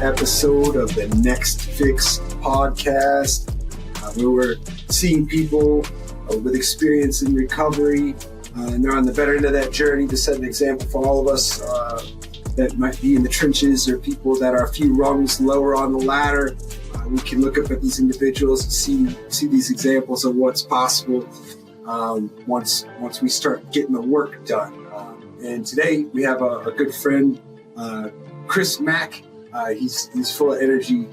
episode of the Next Fix podcast. We were seeing people with experience in recovery, and they're on the better end of that journey to set an example for all of us that might be in the trenches or people that are a few rungs lower on the ladder. We can look up at these individuals and see these examples of what's possible once we start getting the work done. And today we have a good friend, Chris Mack. He's full of energy.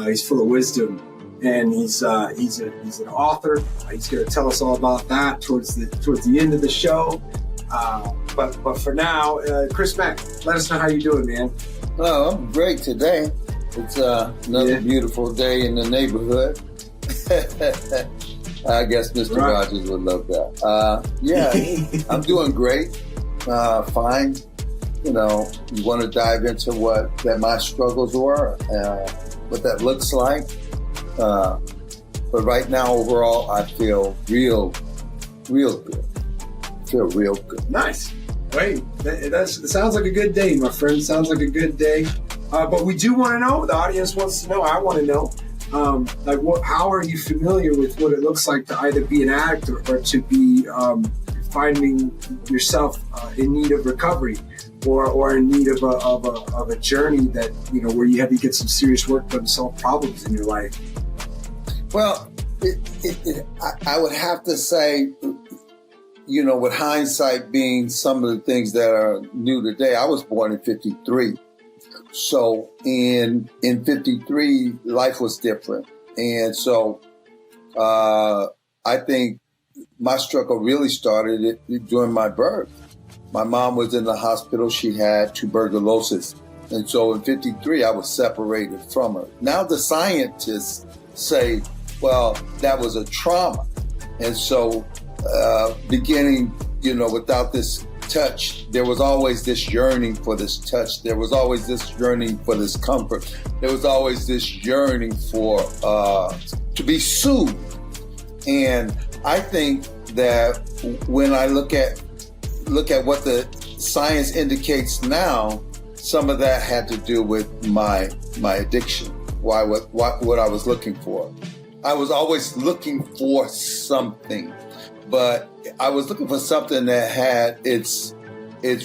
He's full of wisdom, and he's an author. He's going to tell us all about that towards the end of the show. But for now, Chris Mack, let us know how you're doing, man. Oh, I'm great today. It's another beautiful day in the neighborhood. I guess Mr. Rogers would love that. I'm doing great. Fine. You know, you want to dive into what my struggles were, what that looks like. But right now, overall, I feel real good. Feel real good. Nice. Wait, that sounds like a good day, my friend. Sounds like a good day. But we do want to know. The audience wants to know. I want to know. How are you familiar with what it looks like to either be an addict or to be finding yourself in need of recovery, or in need of a journey that where you had to get some serious work done to solve problems in your life? Well, I would have to say, with hindsight being some of the things that are new today, I was born in 53. So in 53, life was different. And so I think my struggle really started during my birth. My mom was in the hospital. She had tuberculosis. And so in 53, I was separated from her. Now the scientists say, well, that was a trauma. And so beginning, without this touch, there was always this yearning for this touch. There was always this yearning for this comfort. There was always this yearning for to be soothed. And I think that when I look at what the science indicates now, some of that had to do with my addiction. What I was looking for. I was always looking for something, but I was looking for something that had its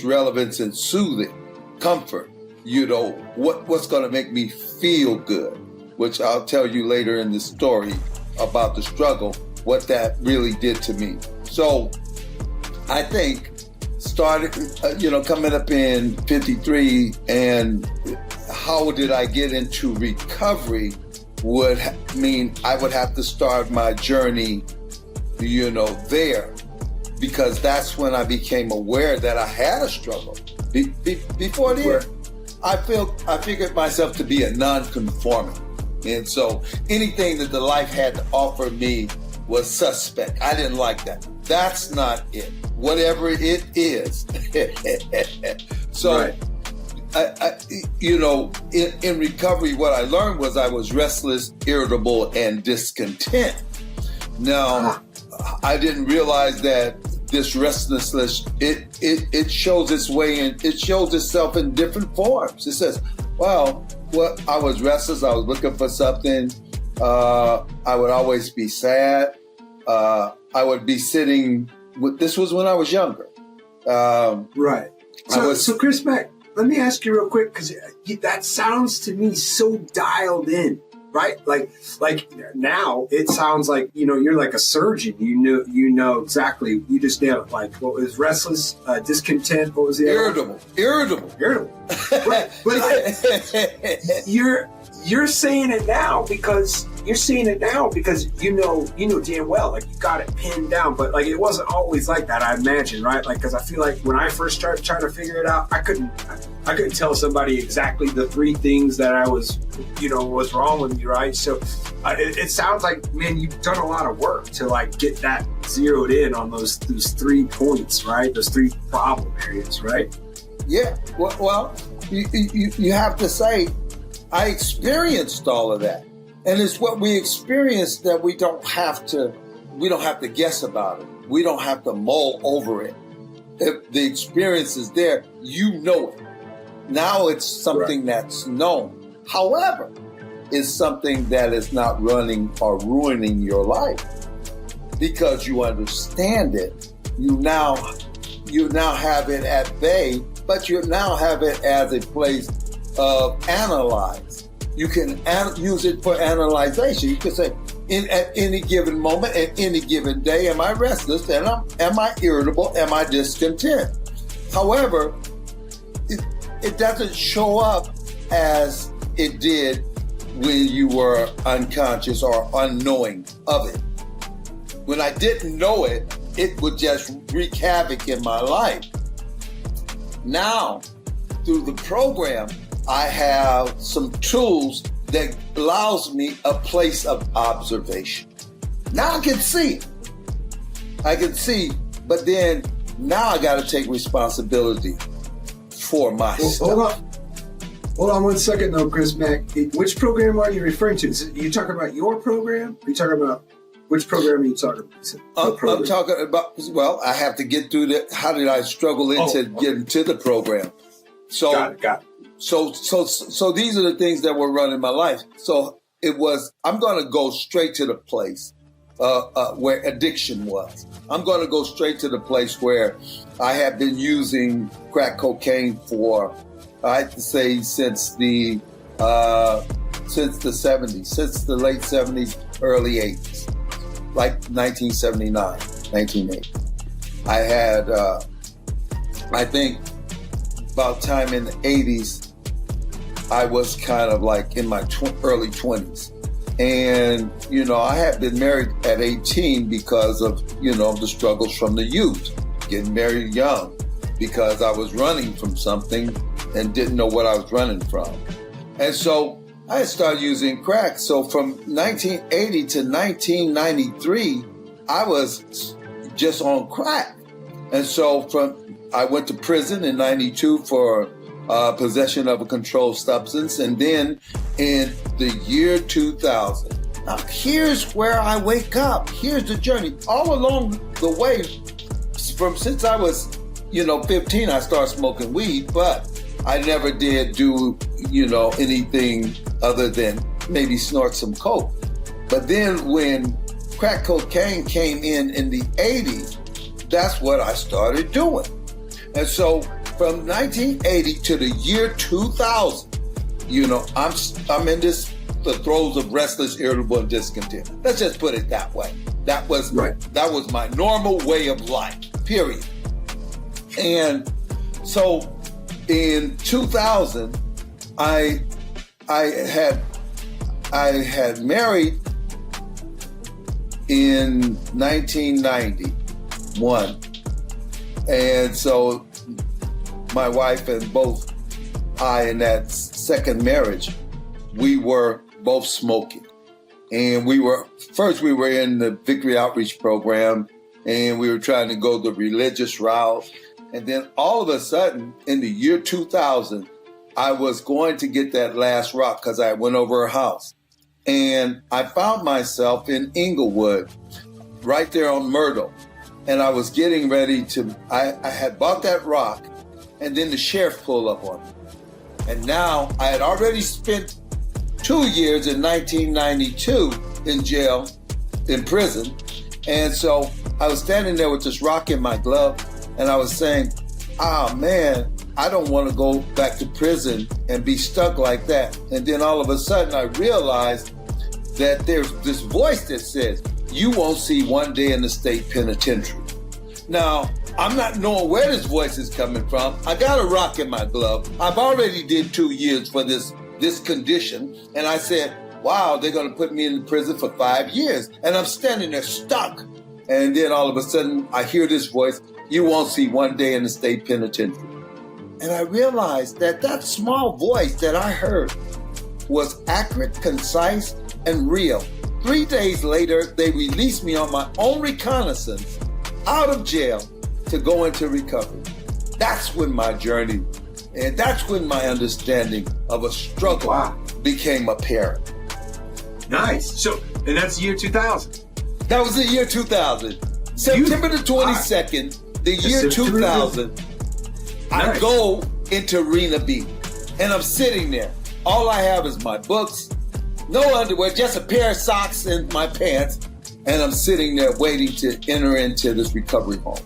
relevance in soothing, comfort. What's going to make me feel good, which I'll tell you later in the story about the struggle, what that really did to me. So I think started, coming up in 53, and how did I get into recovery would mean I would have to start my journey, there, because that's when I became aware that I had a struggle. Before then, I figured myself to be a non-conforming. And so anything that the life had to offer me was suspect. I didn't like that. That's not it. Whatever it is. So, right. In recovery, what I learned was I was restless, irritable, and discontent. Now, I didn't realize that this restlessness, it shows its way, and it shows itself in different forms. It says, well, I was restless. I was looking for something. I would always be sad. I would be sitting this was when I was younger. Right. So Chris Mack, let me ask you real quick, because that sounds to me so dialed in, right? Like now it sounds like, you're like a surgeon. You know exactly. You just nailed it. Like, what was restless, discontent? What was the irritable? Right. But you're saying it now because you know damn well, like, you got it pinned down, but like it wasn't always like that, I imagine, right? Like, because I feel like when I first started trying to figure it out, I couldn't tell somebody exactly the three things that I was wrong with me, right? So it sounds like, man, you've done a lot of work to like get that zeroed in on those 3 points, right? Those 3 problem areas, right? Yeah. Well, you have to say, I experienced all of that. And it's what we experienced that we don't have to guess about it. We don't have to mull over it. If the experience is there, you know it. Now it's something that's known. However, it's something that is not running or ruining your life because you understand it. You now have it at bay, but you now have it as a place of analyze. You can use it for analyzation. You can say, at any given moment, at any given day, am I restless? And am I irritable? Am I discontent? However, it doesn't show up as it did when you were unconscious or unknowing of it. When I didn't know it, it would just wreak havoc in my life. Now, through the program, I have some tools that allows me a place of observation. Now I can see. But then now I got to take responsibility for myself. Hold on 1 second though, Chris Mack. Which program are you referring to? Are you talking about your program? Are you talking about, which program are you talking about? I'm talking about, well, I have to get through how did I struggle into getting to the program? So, Got it. So these are the things that were running my life. So I'm going to go straight to the place where addiction was. I'm going to go straight to the place where I have been using crack cocaine for, I have to say, since the 70s, since the late 70s, early 80s, like 1979, 1980. I had, I think, about time in the 80s, I was kind of like in my early 20s. And, I had been married at 18 because of, the struggles from the youth, getting married young because I was running from something and didn't know what I was running from. And so I started using crack. So from 1980 to 1993, I was just on crack. And so I went to prison in 92 for possession of a controlled substance. And then in the year 2000, now here's where I wake up. Here's the journey. All along the way, since I was, 15, I started smoking weed, but I never did do, anything other than maybe snort some coke. But then when crack cocaine came in the 80s, that's what I started doing. And so from 1980 to the year 2000, I'm in the throes of restless, irritable, and discontent. Let's just put it that way. That was my normal way of life, period. And so in 2000, I had married in 1991. And so my wife and both I in that second marriage, we were both smoking. And we were in the Victory Outreach Program, and we were trying to go the religious route. And then all of a sudden, in the year 2000, I was going to get that last rock because I went over her house. And I found myself in Inglewood, right there on Myrtle. And I was getting ready I had bought that rock, and then the sheriff pulled up on me. And now I had already spent 2 years in 1992 in jail, in prison. And so I was standing there with this rock in my glove, and I was saying, man, I don't want to go back to prison and be stuck like that. And then all of a sudden I realized that there's this voice that says, you won't see one day in the state penitentiary. Now, I'm not knowing where this voice is coming from. I got a rock in my glove. I've already did 2 years for this condition. And I said, wow, they're going to put me in prison for 5 years. And I'm standing there stuck. And then all of a sudden I hear this voice, you won't see one day in the state penitentiary. And I realized that small voice that I heard was accurate, concise, and real. 3 days later, they released me on my own reconnaissance out of jail to go into recovery. That's when my journey, and that's when my understanding of a struggle became apparent. Nice. So, and that's year 2000. That was the year 2000. September the 22nd, the year 2000, I go into Arena B, and I'm sitting there, All I have is my books, no underwear, just a pair of socks and my pants, and I'm sitting there waiting to enter into this recovery home.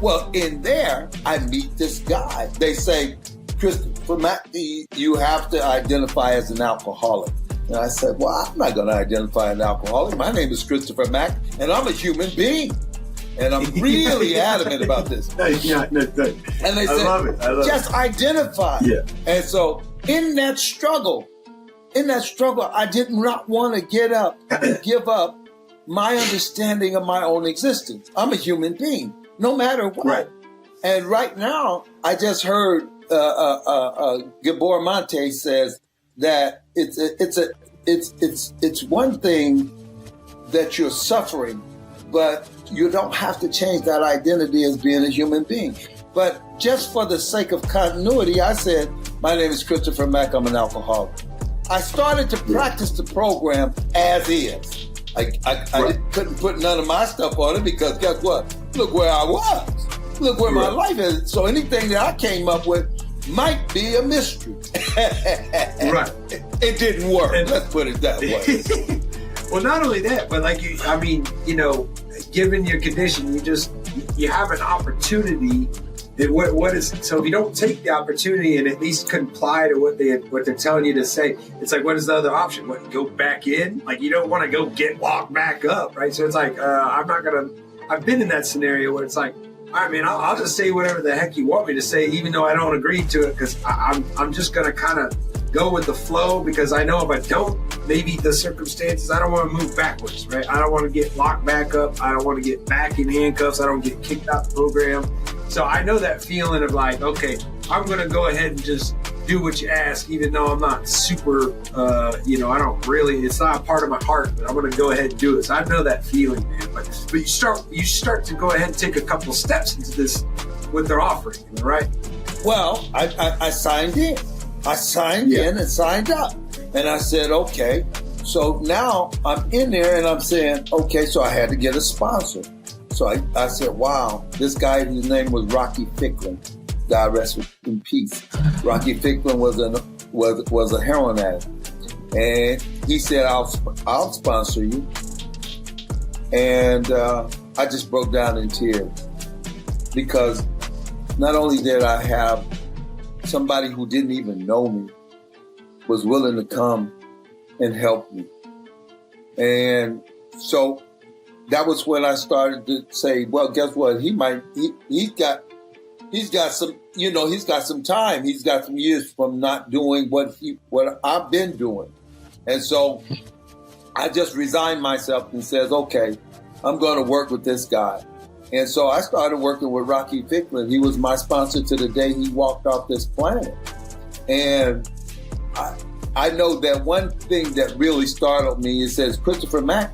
Well, in there, I meet this guy. They say, Christopher Mack, you have to identify as an alcoholic. And I said, well, I'm not going to identify as an alcoholic. My name is Christopher Mack, and I'm a human being. And I'm really adamant about this. No. And they said, just identify. Yeah. And so in that struggle, I did not want to give up my understanding of my own existence. I'm a human being, no matter what. Right. And right now, I just heard Gabor Mate says that it's one thing that you're suffering, but you don't have to change that identity as being a human being. But just for the sake of continuity, I said, my name is Christopher Mack, I'm an alcoholic. I started to practice the program as is. I couldn't put none of my stuff on it because guess what? Look where I was. Look where my life is. So anything that I came up with might be a mystery. Right. It didn't work. Let's put it that way. Well, not only that, but given your condition, you have an opportunity. So if you don't take the opportunity and at least comply to what they're telling you to say, it's like, what is the other option? What, go back in? Like, you don't want to go get locked back up, right? So it's like, I've been in that scenario where it's like, all right, man, I'll just say whatever the heck you want me to say, even though I don't agree to it, because I'm just going to kind of go with the flow, because I know if I don't, maybe the circumstances, I don't want to move backwards, right? I don't want to get locked back up. I don't want to get back in handcuffs. I don't get kicked out the program. So I know that feeling of like, okay, I'm going to go ahead and just do what you ask, even though I'm not super, I don't really, it's not a part of my heart, but I'm going to go ahead and do it. So I know that feeling, man. But you start to go ahead and take a couple steps into this, what they're offering, right? Well, I signed in. I signed in and signed up. And I said, okay. So now I'm in there and I'm saying, okay, so I had to get a sponsor. So I said, wow, this guy whose name was Rocky Ficklin, God rest in peace. Rocky Ficklin was a heroin addict. And he said, I'll sponsor you. And I just broke down in tears because not only did I have somebody who didn't even know me was willing to come and help me. And so that was when I started to say, well, guess what? He's got some time. He's got some years from not doing what I've been doing. And so I just resigned myself and says, okay, I'm going to work with this guy. And so I started working with Rocky Ficklin. He was my sponsor to the day he walked off this planet. And I know that one thing that really startled me, it says, Christopher Mack,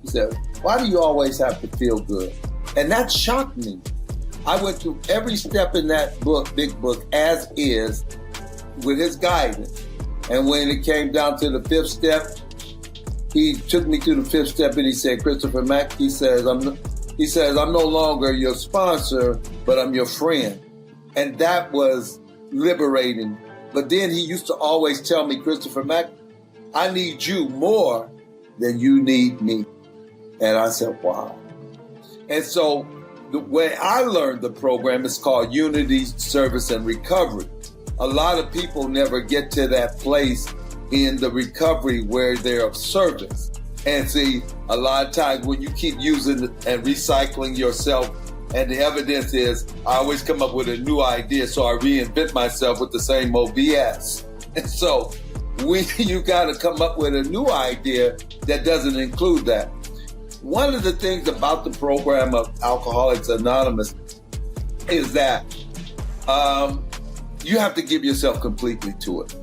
he said, why do you always have to feel good? And that shocked me. I went through every step in that book, big book, as is, with his guidance. And when it came down to the fifth step, he took me to the fifth step and he said, Christopher Mack, he says, I'm no longer your sponsor, but I'm your friend. And that was liberating. But then he used to always tell me, Christopher Mack, I need you more than you need me. And I said, wow. And so the way I learned the program is called Unity, Service, and Recovery. A lot of people never get to that place in the recovery where they're of service. And see, a lot of times when you keep using and recycling yourself, and the evidence is I always come up with a new idea, so I reinvent myself with the same old BS. And so you got to come up with a new idea that doesn't include that. One of the things about the program of Alcoholics Anonymous is that you have to give yourself completely to it.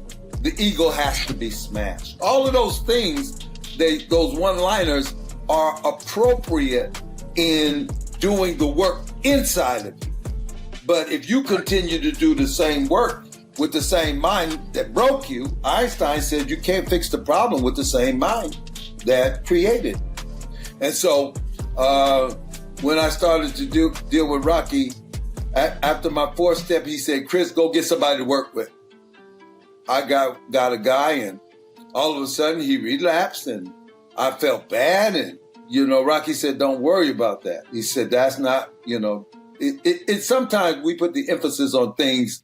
The ego has to be smashed. All of those things, those one-liners are appropriate in doing the work inside of you. But if you continue to do the same work with the same mind that broke you, Einstein said you can't fix the problem with the same mind that created. And so when I started to deal with Rocky, after my fourth step, he said, Chris, go get somebody to work with. I got a guy, and all of a sudden he relapsed, and I felt bad. And, Rocky said, don't worry about that. He said, that's not, it sometimes we put the emphasis on things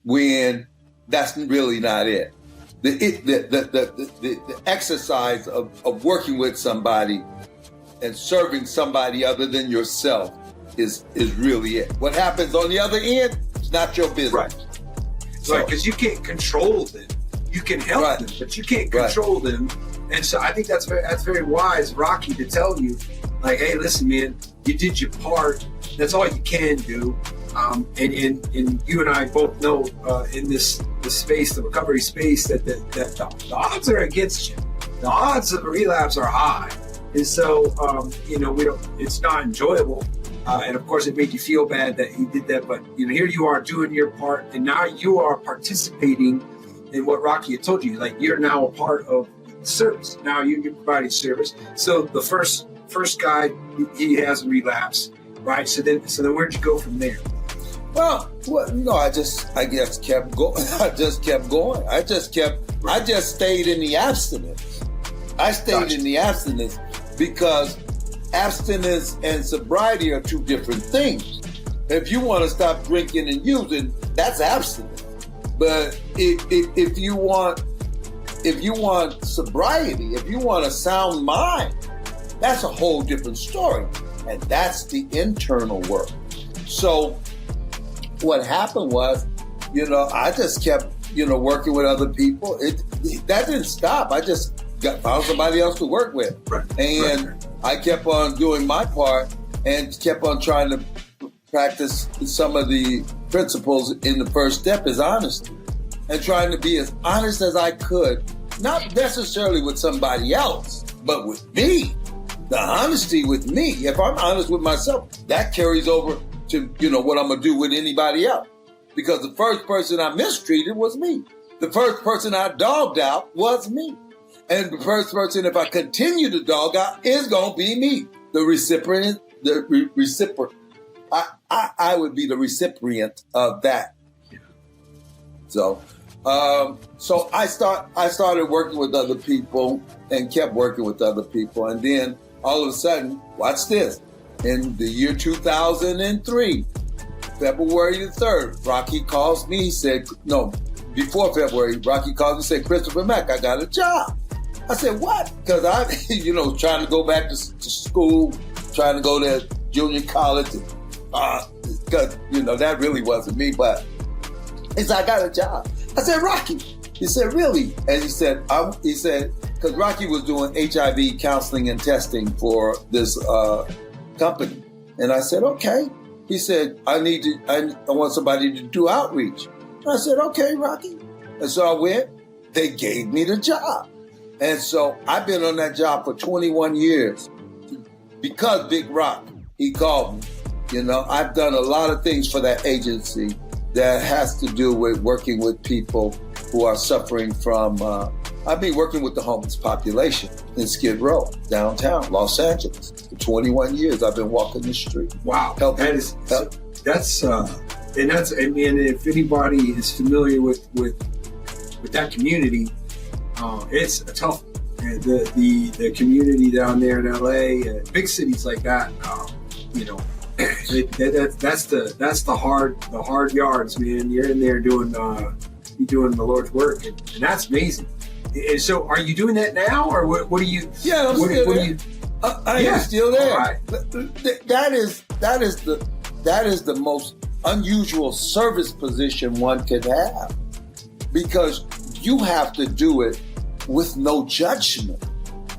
when that's really not it. The exercise of working with somebody and serving somebody other than yourself is really it. What happens on the other end, it's not your business. Right. Right, because you can't control them. You can help them, but you can't control them. And so I think that's very wise, Rocky, to tell you, like, hey, listen, man, you did your part. That's all you can do. And you and I both know in this space, the recovery space, that the odds are against you. The odds of a relapse are high, and so we don't. It's not enjoyable. And of course, it made you feel bad that he did that. But here you are doing your part, and now you are participating in what Rocky had told you. Like, you're now a part of service. Now you're providing service. So the first guy, he has a relapse, right? So then where'd you go from there? Well, I just kept going. I just stayed in the abstinence. I stayed in the abstinence because abstinence and sobriety are two different things. If you want to stop drinking and using, that's abstinence. But if you want sobriety, if you want a sound mind, that's a whole different story. And that's the internal work. So what happened was, I just kept, working with other people. That didn't stop. I just found somebody else to work with. And I kept on doing my part and kept on trying to practice some of the principles in the first step is honesty. And trying to be as honest as I could, not necessarily with somebody else, but with me. The honesty with me. If I'm honest with myself, that carries over to, what I'm going to do with anybody else. Because the first person I mistreated was me. The first person I dogged out was me. And the first person, if I continue to dog out, is going to be me. The recipient, I would be the recipient of that. So I started working with other people and kept working with other people. And then all of a sudden, watch this. In the year 2003, February the 3rd, Rocky calls me. He said, no, before February, Rocky calls me and said, Christopher Mack, I got a job. I said, what? Because I, trying to go back to school, trying to go to junior college. Because, that really wasn't me. But he said, I got a job. I said, Rocky. He said, really? And he said, because Rocky was doing HIV counseling and testing for this company. And I said, okay. He said, I want somebody to do outreach. And I said, okay, Rocky. And so I went. They gave me the job. And so I've been on that job for 21 years because Big Rock, he called me. I've done a lot of things for that agency that has to do with working with people who are suffering from, I've been working with the homeless population in Skid Row, downtown Los Angeles. For 21 years, I've been walking the street. Wow. And if anybody is familiar with that community, it's a tough, the community down there in LA, big cities like that, that's the hard yards, man. You're in there doing the Lord's work, and that's amazing. And so, are you doing that now, or what are you? Yeah, I'm still there. I am still there. Right. That is the most unusual service position one could have, because you have to do it with no judgment.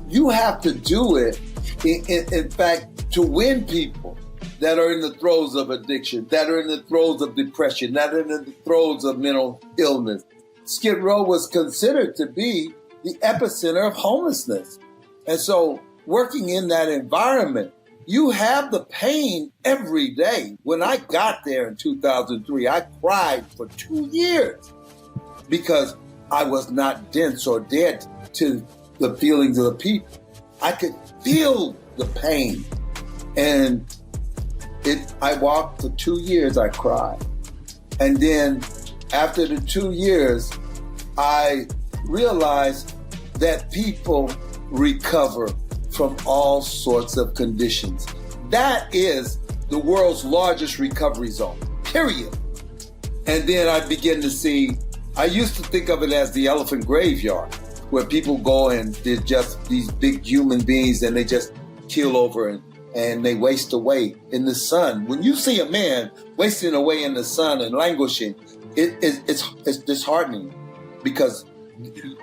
You have to do it, in fact, to win people that are in the throes of addiction, that are in the throes of depression, that are in the throes of mental illness. Skid Row was considered to be the epicenter of homelessness. And so working in that environment, you have the pain every day. When I got there in 2003, I cried for 2 years because I was not dense or dead to the feelings of the people. I could feel the pain. And I walked for 2 years, I cried. And then after the 2 years, I realized that people recover from all sorts of conditions. That is the world's largest recovery zone, period. And then I begin to see, I used to think of it as the elephant graveyard, where people go and they're just these big human beings and they just keel over and they waste away in the sun. When you see a man wasting away in the sun and languishing, it's disheartening, because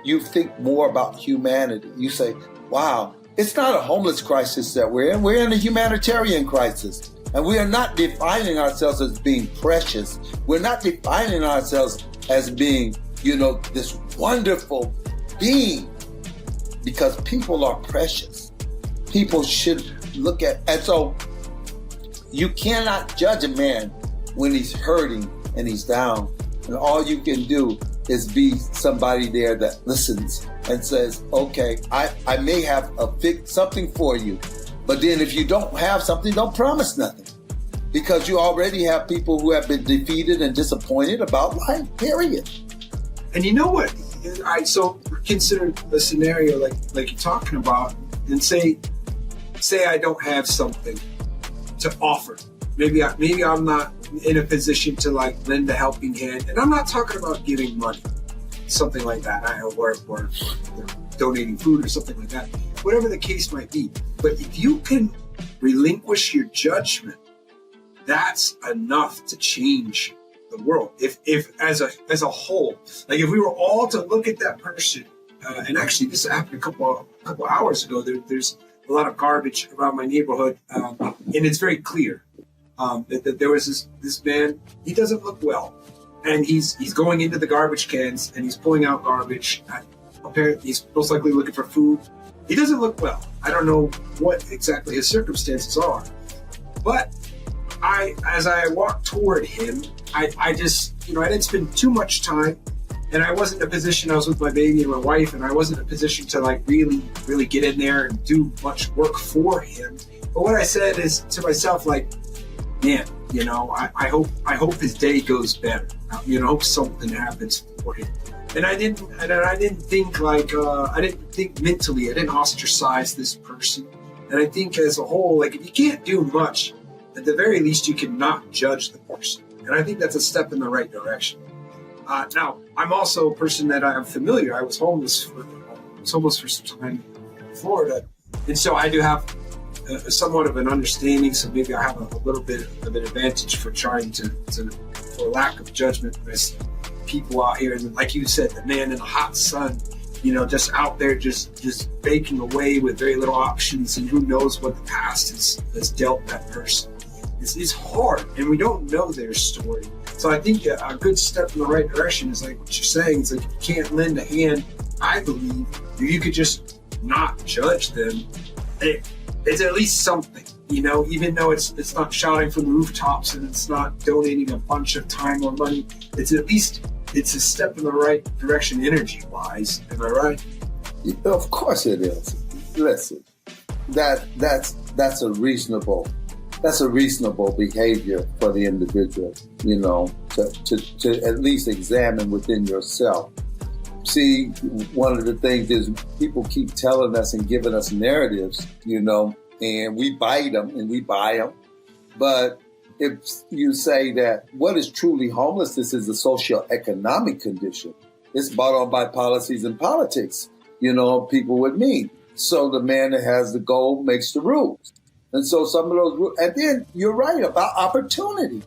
you think more about humanity. You say, wow, it's not a homeless crisis that we're in. We're in a humanitarian crisis. And we are not defining ourselves as being precious. We're not defining ourselves as being, this wonderful being, because people are precious. People should look at, and so you cannot judge a man when he's hurting and he's down. And all you can do is be somebody there that listens and says, okay, I may have something for you. But then if you don't have something, don't promise nothing. Because you already have people who have been defeated and disappointed about life, period. And you know what? So consider a scenario like you're talking about, and say I don't have something to offer. Maybe I'm not in a position to lend a helping hand, and I'm not talking about giving money, something like that, or donating food or something like that, whatever the case might be. But if you can relinquish your judgment, that's enough to change the world. If as a whole, if we were all to look at that person, and actually this happened a couple hours ago. There's a lot of garbage around my neighborhood, and it's very clear that there was this man. He doesn't look well, and he's going into the garbage cans and he's pulling out garbage. Apparently, he's most likely looking for food. He doesn't look well. I don't know what exactly his circumstances are, but as I walked toward him, I just, I didn't spend too much time, and I wasn't in a position. I was with my baby and my wife, and I wasn't in a position to really get in there and do much work for him. But what I said is to myself, man, I hope his day goes better. I hope something happens for him. And I didn't think I didn't think mentally. I didn't ostracize this person. And I think as a whole, if you can't do much, at the very least, you cannot judge the person. And I think that's a step in the right direction. Now, I'm also a person that I'm familiar. I was homeless for some time in Florida. And so I do have somewhat of an understanding. So maybe I have a little bit of an advantage for trying to for lack of judgment, there's people out here. And like you said, the man in the hot sun, just out there, just baking away with very little options. And who knows what the past has dealt that person. It's hard, and we don't know their story. So I think a good step in the right direction is like what you're saying. It's if you can't lend a hand, I believe if you could just not judge them, it's at least something, even though it's not shouting from the rooftops and it's not donating a bunch of time or money. It's a step in the right direction energy-wise. Am I right? Of course it is. Listen, that's a reasonable behavior for the individual, to at least examine within yourself. See, one of the things is people keep telling us and giving us narratives, and we bite them and we buy them. But if you say that what is truly homelessness is a socioeconomic condition, it's brought on by policies and politics, people with mean. So the man that has the gold makes the rules. And so some of those, and then you're right about opportunity.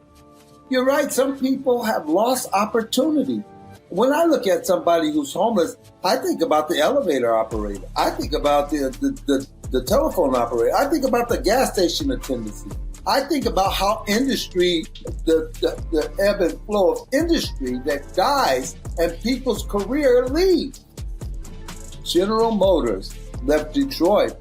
You're right. Some people have lost opportunity. When I look at somebody who's homeless, I think about the elevator operator. I think about the telephone operator. I think about the gas station attendants. I think about how industry, the ebb and flow of industry that dies and people's career leaves. General Motors left Detroit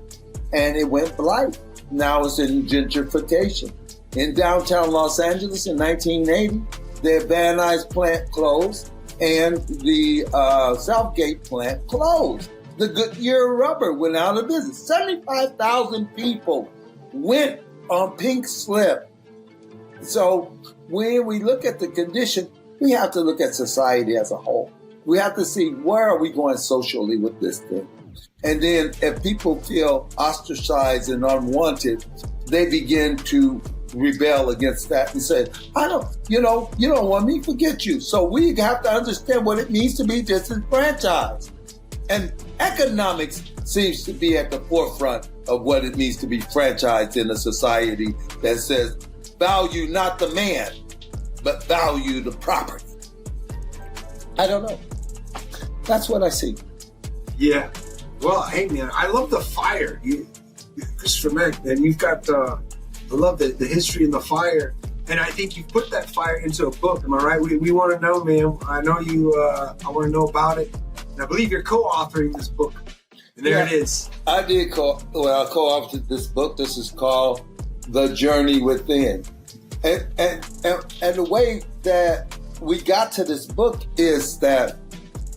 and it went blight. Now it's in gentrification. In downtown Los Angeles in 1980, their Van Nuys plant closed and the Southgate plant closed. The Goodyear rubber went out of business. 75,000 people went on pink slip. So when we look at the condition, we have to look at society as a whole. We have to see where are we going socially with this thing. And then if people feel ostracized and unwanted, they begin to rebel against that and say, you don't want me, forget you. So we have to understand what it means to be disenfranchised. And economics seems to be at the forefront of what it means to be franchised in a society that says, value not the man, but value the property. I don't know. That's what I see. Yeah. Well, hey, man, I love the fire. Christopher Mack, man, you've got, I love the history and the fire. And I think you put that fire into a book. Am I right? We want to know, man. I know you, I want to know about it. And I believe you're co-authoring this book. And there it is. I did co-authored this book. This is called The Journey Within. And the way that we got to this book is that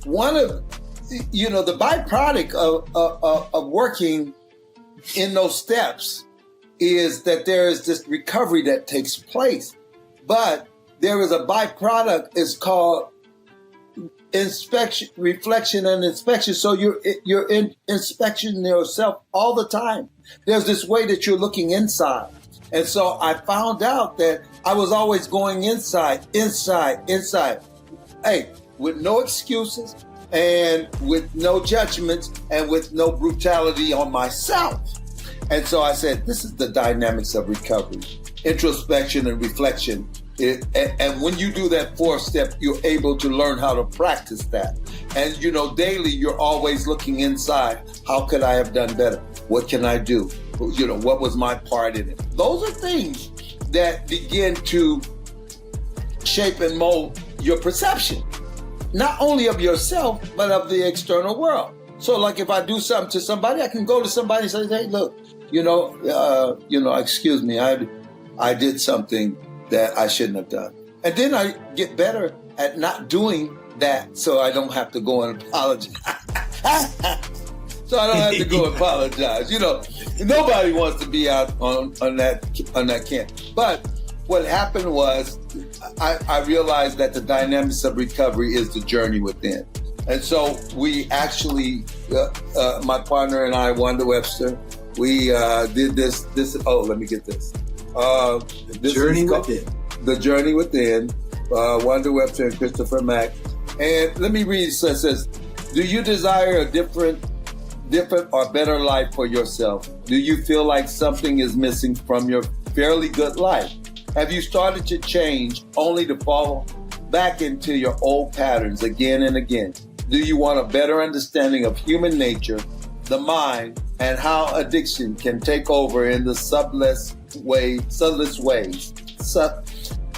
one of, the byproduct of working in those steps is that there is this recovery that takes place. But there is a byproduct, it's called inspection, reflection and inspection. So you're in inspection yourself all the time. There's this way that you're looking inside. And so I found out that I was always going inside. Hey, with no excuses and with no judgments and with no brutality on myself. And so I said, this is the dynamics of recovery, introspection and reflection. And when you do that fourth step, you're able to learn how to practice that. And, daily, you're always looking inside. How could I have done better? What can I do? What was my part in it? Those are things that begin to shape and mold your perception, not only of yourself, but of the external world. So like if I do something to somebody, I can go to somebody and say, hey, look, excuse me, I did something that I shouldn't have done. And then I get better at not doing that so I don't have to go and apologize. So I don't have to go and apologize. Nobody wants to be out on that camp. But what happened was I realized that the dynamics of recovery is the journey within. And so we actually, my partner and I, Wanda Webster, we did this. Let me get this. The Journey Within. The Journey Within, Wanda Webster and Christopher Mack. And let me read. So it says, do you desire a different or better life for yourself? Do you feel like something is missing from your fairly good life? Have you started to change only to fall back into your old patterns again and again? Do you want a better understanding of human nature, the mind, and how addiction can take over in the subtlest ways?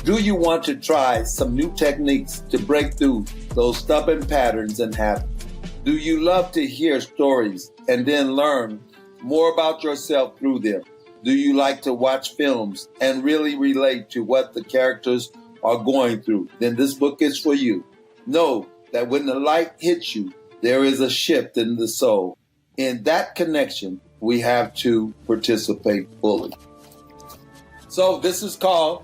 Do you want to try some new techniques to break through those stubborn patterns and habits? Do you love to hear stories and then learn more about yourself through them? Do you like to watch films and really relate to what the characters are going through? Then this book is for you. Know that when the light hits you, there is a shift in the soul. In that connection, we have to participate fully. So this is called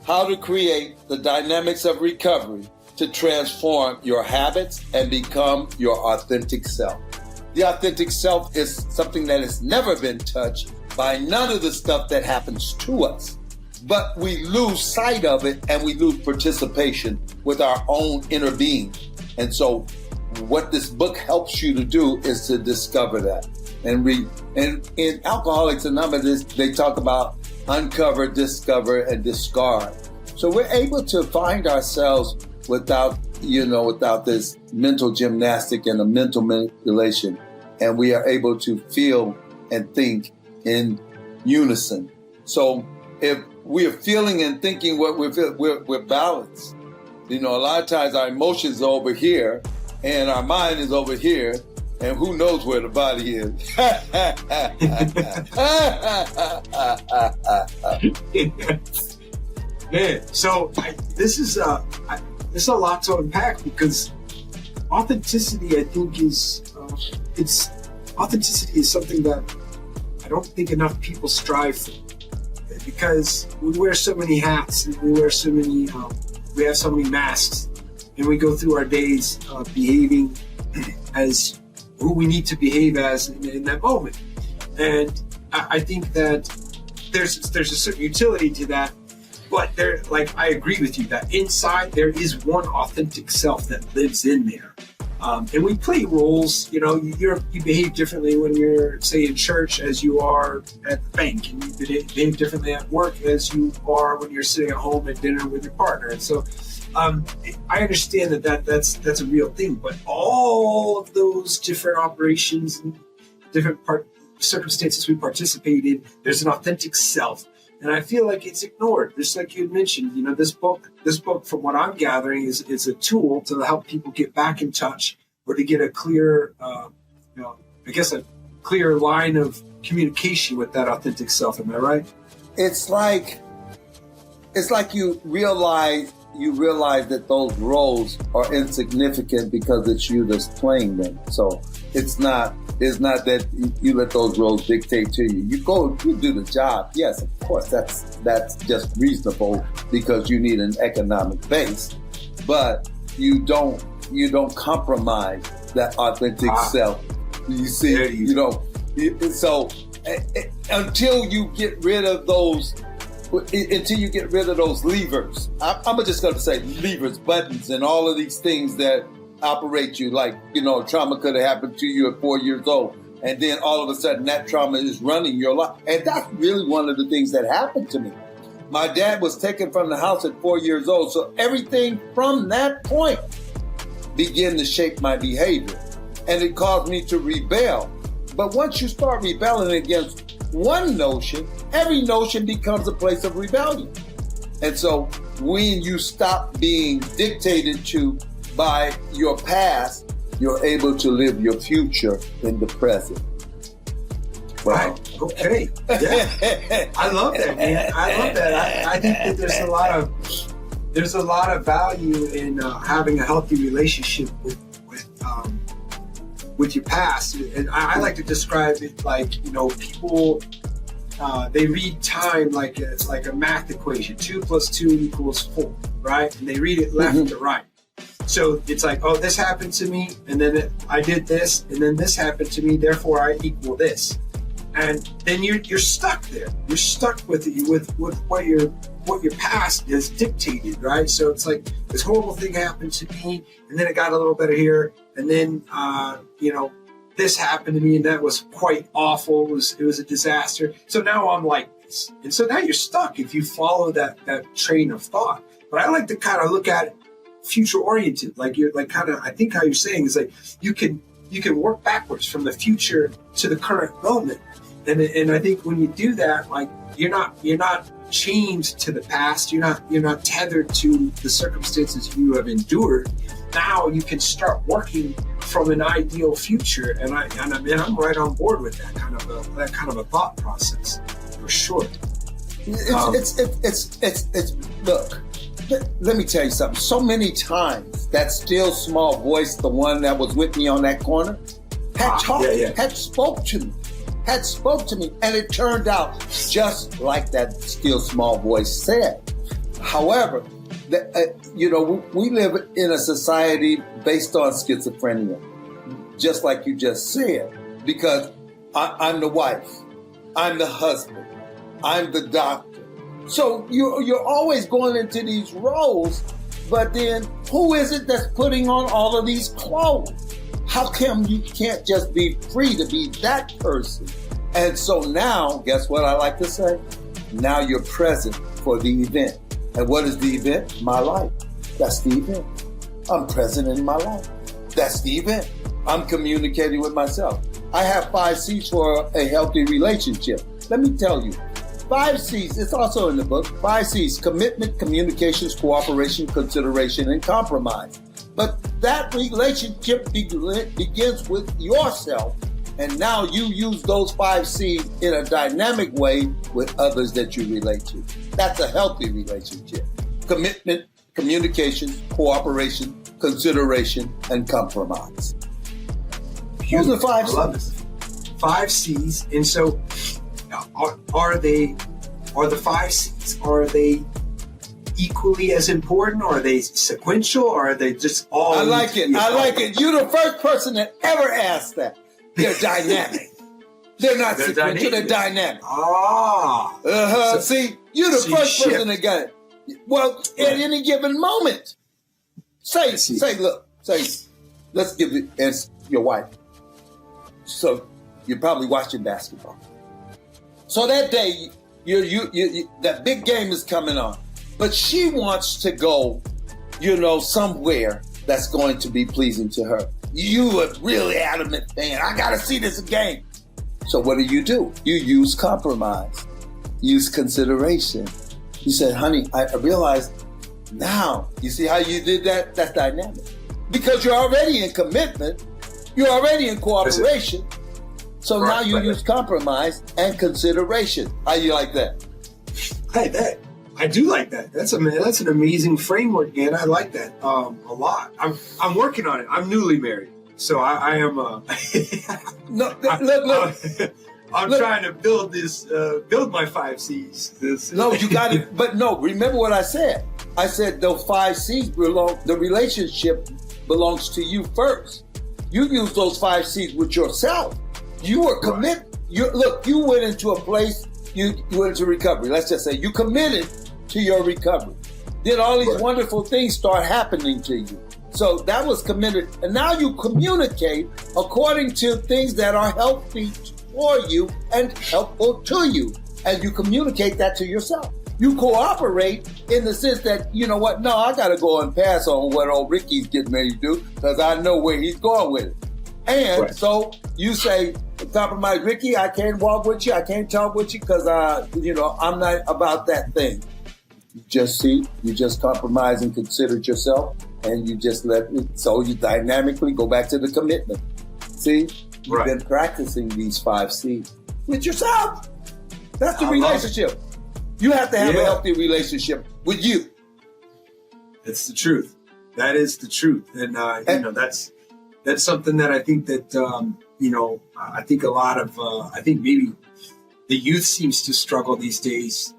How to Create the Dynamics of Recovery to Transform Your Habits and Become Your Authentic Self. The authentic self is something that has never been touched by none of the stuff that happens to us. But we lose sight of it and we lose participation with our own inner being. And so what this book helps you to do is to discover that. And in Alcoholics Anonymous, they talk about uncover, discover, and discard. So we're able to find ourselves without this mental gymnastic and a mental manipulation. And we are able to feel and think in unison. So if we're feeling and thinking what we're feeling, we're balanced. A lot of times our emotions are over here and our mind is over here, and who knows where the body is. Man, so this is a lot to unpack, because authenticity, I think, is authenticity is something that I don't think enough people strive for, because we wear so many hats and we wear so many we have so many masks, and we go through our days behaving as who we need to behave as in that moment. And I think that there's a certain utility to that, but I agree with you that inside there is one authentic self that lives in there. And we play roles, you behave differently when you're, say, in church as you are at the bank, and you behave differently at work as you are when you're sitting at home at dinner with your partner. And so I understand that's a real thing, but all of those different operations and different circumstances we participate in, there's an authentic self. And I feel like it's ignored. Just like you had mentioned, this book, from what I'm gathering, is a tool to help people get back in touch or to get a clear, a clear line of communication with that authentic self. Am I right? It's like you realize that those roles are insignificant because it's you that's playing them. So it's not that you let those roles dictate to you. You do the job. Yes, of course, that's just reasonable because you need an economic base. But you don't compromise that authentic self. You see, so until you get rid of those levers, I'm just going to say levers, buttons, and all of these things that operate you, like, trauma could have happened to you at 4 years old, and then all of a sudden that trauma is running your life. And that's really one of the things that happened to me. My dad was taken from the house at 4 years old, so everything from that point began to shape my behavior, and it caused me to rebel. But once you start rebelling against one notion, every notion becomes a place of rebellion. And so when you stop being dictated to by your past, you're able to live your future in the present. Wow. Right. Okay. Yeah. I love that, man. I love that. I think that there's a lot of value in having a healthy relationship with your past. And I like to describe it like, people, they read time like a math equation, 2 + 2 = 4, right? And they read it left to right. So it's like, oh, this happened to me, and then I did this, and then this happened to me, therefore I equal this. And then you're stuck there. You're stuck with what your past has dictated, right? So it's like, this horrible thing happened to me, and then it got a little better here, and then this happened to me, and that was quite awful. It was a disaster. So now I'm like this, and so now you're stuck if you follow that train of thought. But I like to kind of look at it future oriented, I think how you're saying is like you can work backwards from the future to the current moment, and I think when you do that, like you're not chained to the past, you're not tethered to the circumstances you have endured. Now you can start working from an ideal future, and I'm right on board with that kind of a thought process for sure. Look. Let me tell you something. So many times, that still small voice, the one that was with me on that corner, had spoke to me, and it turned out just like that still small voice said. However, we live in a society based on schizophrenia, just like you just said, because I'm the wife, I'm the husband, I'm the doctor. So you're always going into these roles, but then who is it that's putting on all of these clothes? How come you can't just be free to be that person? And so now, guess what I like to say? Now you're present for the event. And what is the event? My life. That's the event. I'm present in my life. That's the event. I'm communicating with myself. I have 5 C's for a healthy relationship. Let me tell you. 5 C's, it's also in the book. 5 C's: commitment, communications, cooperation, consideration, and compromise. But that relationship begins with yourself. And now you use those 5 C's in a dynamic way with others that you relate to. That's a healthy relationship. Commitment, communication, cooperation, consideration, and compromise. Those are 5 C's. I love this. 5 C's. And so are the 5 C's, are they equally as important, or are they sequential, or are they just all? I like it. I like it. You're the first person that ever asked that. They're dynamic. They're not sequential. They're dynamic. Ah. So, see, you're the first person that got it. Well, at any given moment, let's give it as your wife. So you're probably watching basketball. So that day, that big game is coming on, but she wants to go, somewhere that's going to be pleasing to her. You a really adamant fan. I got to see this game. So what do? You use compromise, use consideration. You said, honey, I realized now, you see how you did that? That's dynamic. Because you're already in commitment, you're already in cooperation. So now you use compromise and consideration. How you like that? I do like that. That's an amazing framework, and I like that a lot. I'm working on it. I'm newly married, so I am. No, look. I'm trying to build my 5 C's. No, you got it. But no, remember what I said. I said the 5 C's the relationship belongs to you first. You use those 5 C's with yourself. You were committed. Right. You went into a place, you went into recovery. Let's just say you committed to your recovery. Then all these wonderful things start happening to you. So that was committed. And now you communicate according to things that are healthy for you and helpful to you. And you communicate that to yourself. You cooperate in the sense that, you know what, no, I got to go and pass on what old Ricky's getting ready to do because I know where he's going with it. And so you say, compromise, Ricky, I can't walk with you. I can't talk with you because, I'm not about that thing. You just compromise and considered yourself and you just let it. So you dynamically go back to the commitment. See, you've been practicing these 5 C's with yourself. That's the relationship. You have to have a healthy relationship with you. That's the truth. That is the truth. And that's something that I think that, I think a lot of, I think maybe the youth seems to struggle these days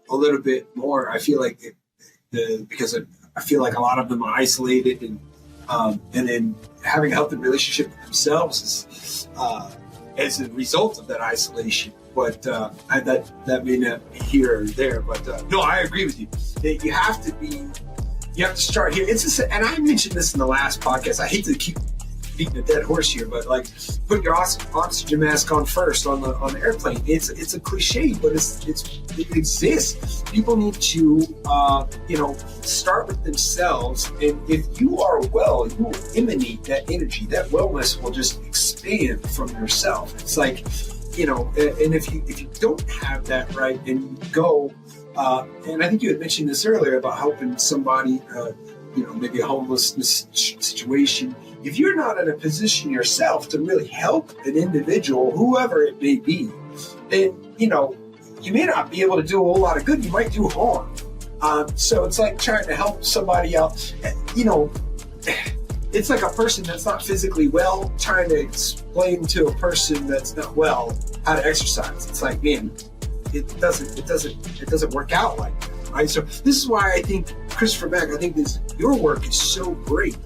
a little bit more. I feel like because I feel like a lot of them are isolated and then having a healthy relationship with themselves is as a result of that isolation. But that may not be here or there. But no, I agree with you. That you have to start here. And I mentioned this in the last podcast. I hate to keep beating a dead horse here, but like put your oxygen mask on first on the airplane. It's a cliche, but it exists. People need to start with themselves, and if you are well, you will emanate that energy. That wellness will just expand from yourself. It's like, and if you don't have that right, and you go, and I think you had mentioned this earlier about helping somebody, maybe a homelessness situation. If you're not in a position yourself to really help an individual, whoever it may be, then, you may not be able to do a whole lot of good. You might do harm. So it's like trying to help somebody out. It's like a person that's not physically well trying to explain to a person that's not well how to exercise. It's like, man, it doesn't work out like that, right? So this is why I think, Christopher Mack, your work is so great,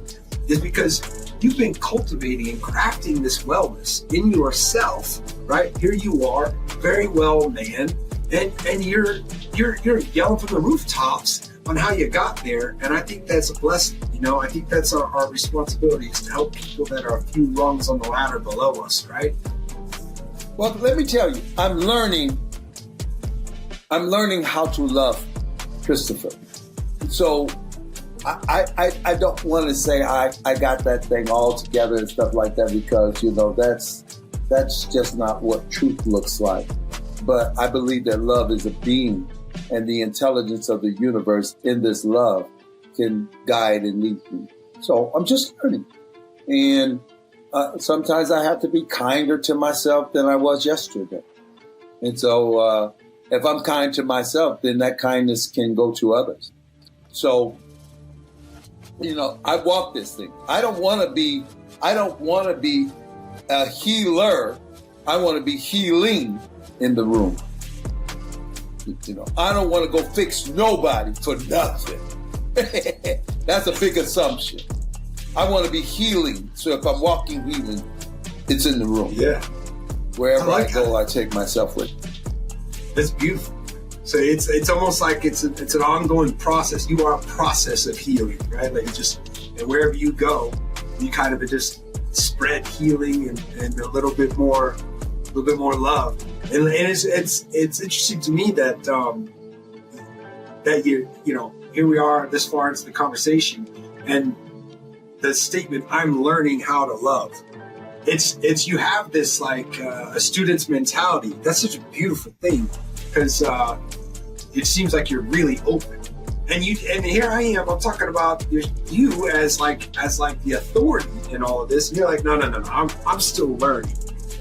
is because you've been cultivating and crafting this wellness in yourself, right? Here you are, very well man, and you're yelling from the rooftops on how you got there, and I think that's a blessing. I think that's our responsibility, is to help people that are a few rungs on the ladder below us, right? Well, let me tell you, I'm learning how to love Christopher. So I don't want to say I got that thing all together and stuff like that, because that's just not what truth looks like. But I believe that love is a being, and the intelligence of the universe in this love can guide and lead me. So I'm just learning. And sometimes I have to be kinder to myself than I was yesterday. And so if I'm kind to myself, then that kindness can go to others. So, I walk this thing. I don't want to be a healer. I want to be healing in the room. I don't want to go fix nobody for nothing. That's a big assumption. I want to be healing. So if I'm walking healing, it's in the room. Yeah. Wherever I go, I take myself with me. That's beautiful. So it's almost like it's an ongoing process. You are a process of healing, right? Like and wherever you go, you kind of just spread healing and a little bit more love. And it's interesting to me that here we are this far into the conversation, and the statement, I'm learning how to love. It's you have this like a student's mentality. That's such a beautiful thing, because it seems like you're really open. And here I am. I'm talking about you as the authority in all of this. And you're like, no. I'm still learning,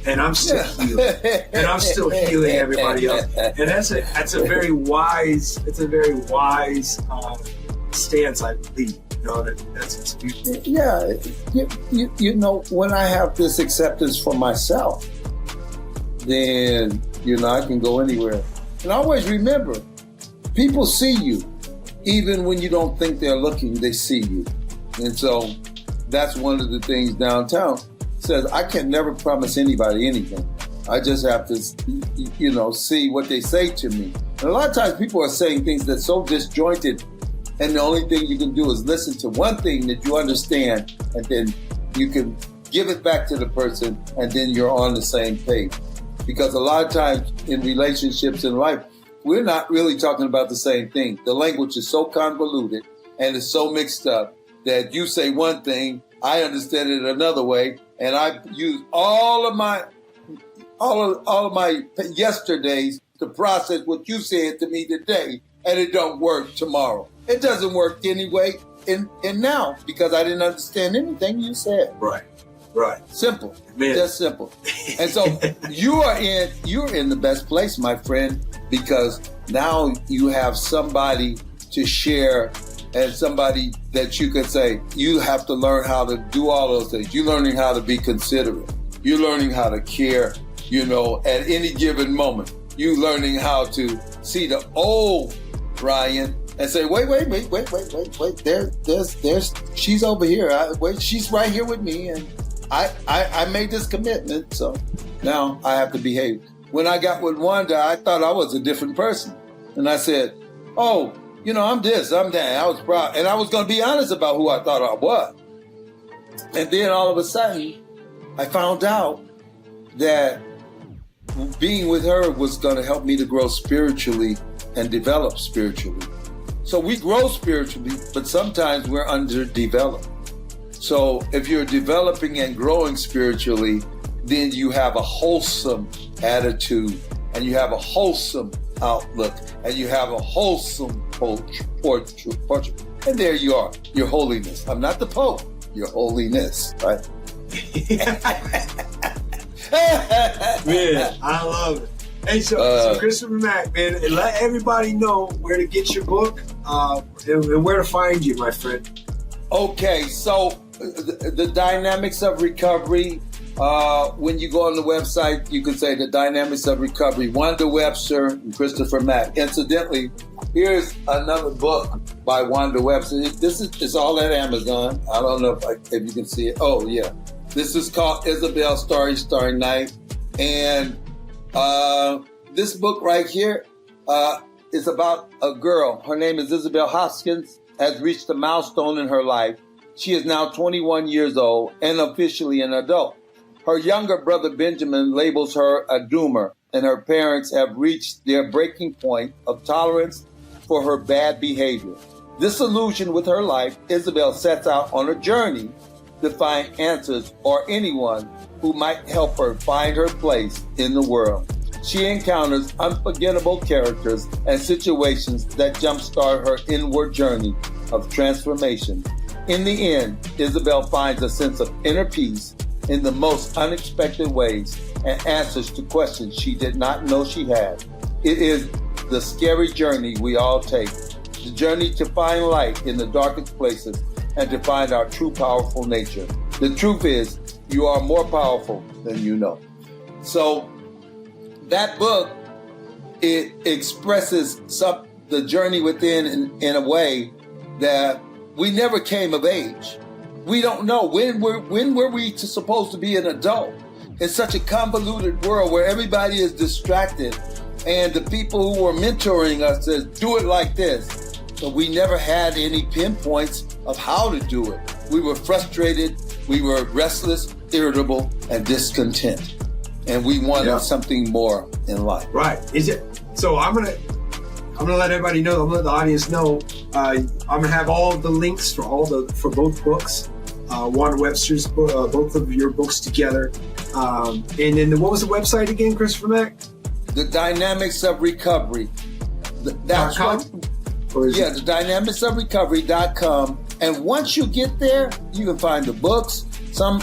and I'm still healing, and I'm still healing everybody else. And that's a very wise. It's a very wise stance, I believe. That's beautiful. Yeah, when I have this acceptance for myself, then I can go anywhere. And always remember, people see you. Even when you don't think they're looking, they see you. And so that's one of the things downtown says, I can never promise anybody anything. I just have to, see what they say to me. And a lot of times people are saying things that's so disjointed, and the only thing you can do is listen to one thing that you understand, and then you can give it back to the person, and then you're on the same page. Because a lot of times in relationships in life, we're not really talking about the same thing. The language is so convoluted and it's so mixed up that you say one thing, I understand it another way, and I use all of my yesterdays to process what you said to me today, and it don't work tomorrow. It doesn't work anyway in now, because I didn't understand anything you said. Right. Simple. Man. Just simple. And so you're in the best place, my friend, because now you have somebody to share, and somebody that you can say, you have to learn how to do all those things. You're learning how to be considerate. You're learning how to care, at any given moment. You're learning how to see the old Ryan and say, wait. There's she's over here. She's right here with me, and I made this commitment, so now I have to behave. When I got with Wanda, I thought I was a different person. And I said, I'm this, I'm that. I was proud. And I was going to be honest about who I thought I was. And then all of a sudden, I found out that being with her was going to help me to grow spiritually and develop spiritually. So we grow spiritually, but sometimes we're underdeveloped. So if you're developing and growing spiritually, then you have a wholesome attitude, and you have a wholesome outlook, and you have a wholesome portrait. And there you are, your holiness. I'm not the Pope, your holiness, right? Man, I love it. Hey, so Chris Mack, man, and let everybody know where to get your book and where to find you, my friend. Okay, so the dynamics of recovery. When you go on the website, you can say the dynamics of recovery. Wanda Webster and Christopher Mack. Incidentally, here's another book by Wanda Webster. It's all at Amazon. I don't know if you can see it. Oh yeah, this is called Isabel, Starry Night, and this book right here is about a girl. Her name is Isabel Hoskins. Has reached a milestone in her life. She is now 21 years old and officially an adult. Her younger brother Benjamin labels her a doomer, and her parents have reached their breaking point of tolerance for her bad behavior. Disillusioned with her life, Isabel sets out on a journey to find answers or anyone who might help her find her place in the world. She encounters unforgettable characters and situations that jumpstart her inward journey of transformation. In the end, Isabel finds a sense of inner peace in the most unexpected ways and answers to questions she did not know she had. It is the scary journey we all take, the journey to find light in the darkest places and to find our true powerful nature. The truth is, you are more powerful than you know. So that book it expresses the journey within in a way that we never came of age. We don't know when were we supposed to be an adult. It's such a convoluted world where everybody is distracted, and the people who were mentoring us said, do it like this. But we never had any pinpoints of how to do it. We were frustrated, we were restless, irritable, and discontent. And we wanted something more in life. Right. Is it? So I'm gonna let everybody know. I'm gonna let the audience know. I'm gonna have all the links for both books. Wanda Webster's book, both of your books together. And then what was the website again, Christopher Mack? The Dynamics of Recovery. That's what. The dynamicsofrecovery.com. And once you get there, you can find the books. I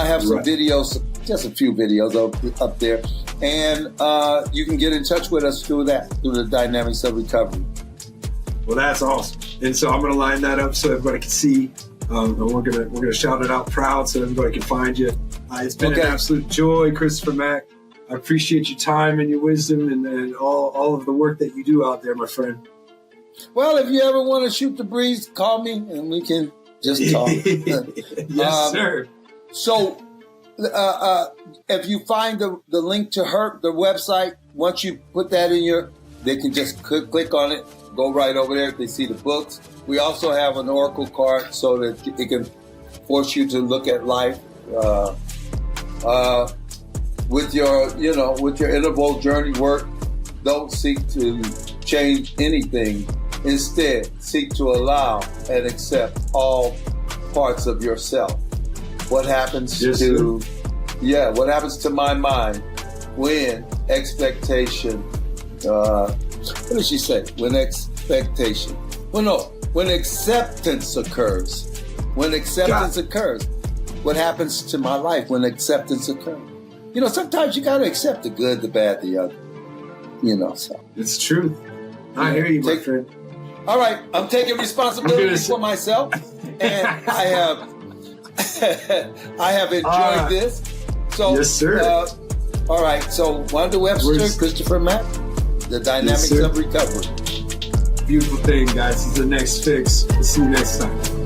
have some videos, just a few videos up there. And you can get in touch with us through the Dynamics of Recovery. Well, that's awesome. And so I'm going to line that up so everybody can see. And we're gonna shout it out proud so everybody can find you. It's been an absolute joy, Christopher Mack. I appreciate your time and your wisdom and all of the work that you do out there, my friend. Well, if you ever want to shoot the breeze, call me and we can just talk. Yes, sir. So, if you find the link to the website, once you put that in they can just click on it, go right over there. They see the books. We also have an oracle card so that it can force you to look at life with your interval journey work. Don't seek to change anything. Instead, seek to allow and accept all parts of yourself. What happens to my mind when expectation? What did she say? When expectation? When acceptance occurs. When acceptance occurs. What happens to my life when acceptance occurs? Sometimes you got to accept the good, the bad, the ugly. So. It's true. I hear you, my friend. All right, I'm taking responsibility for myself, and I have enjoyed this. So, yes, sir. All right, so Wanda Webster, Christopher Mack, the Dynamics of Recovery. Beautiful thing, guys. This is the next fix. We'll see you next time.